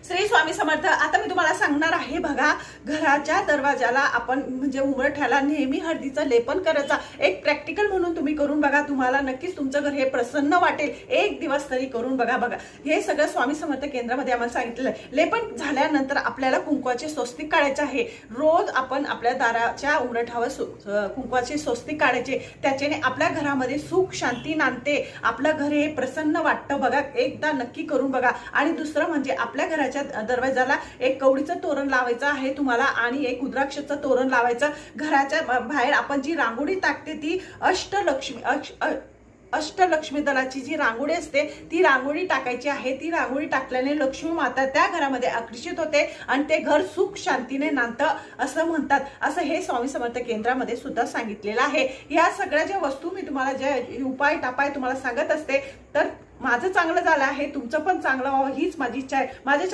श्री स्वामी समर्थ। आता मी तुम्हाला सांगणार आहे बघा, घराच्या दरवाजाला आपण म्हणजे उंबरठ्याला नेहमी हळदीचं लेपन करायचं एक प्रॅक्टिकल म्हणून तुम्ही करून बघा, तुम्हाला नक्कीच तुमचं घर हे प्रसन्न वाटेल। एक दिवस तरी करून बघा। हे सगळं स्वामी समर्थ केंद्रामध्ये आम्हाला सांगितलेलं आहे। लेपन झाल्यानंतर आपल्याला कुंकवाचे स्वस्तिक काढायचे आहे। रोज आपण आपल्या दाराच्या उंबरठ्यावर कुंकवाचे स्वस्तिक काढायचे, त्याच्याने आपल्या घरामध्ये सुख शांती नांदते, आपलं घर हे प्रसन्न वाटतं बघा। एकदा नक्की करून बघा। आणि दुसरं म्हणजे आपल्या घराच्या दरवाजाला एक कवडीचं तोरण लावायचं आहे तुम्हाला आणि एक रुद्राक्षाचं तोरण लावायचं। घराच्या बाहेर आपण जी रांगोळी टाकते ती अष्टलक्ष्मी दलाची जी रांगोळी असते ती रांगोळी टाकायची आहे। ती रांगोळी टाकल्याने लक्ष्मी माता त्या घरामध्ये आकर्षित होते आणि ते घर सुख शांतीने नांदतं असं म्हणतात। असं हे स्वामी समर्थ केंद्रामध्ये सुद्धा सांगितलेलं आहे। या सगळ्या ज्या वस्तू मी तुम्हाला जे उपाय टापाय तुम्हाला सांगत असते, तर माझं चांगलं झालं आहे, तुमचं पण चांगलं व्हावं हीच माझी इच्छा आहे। माझ्या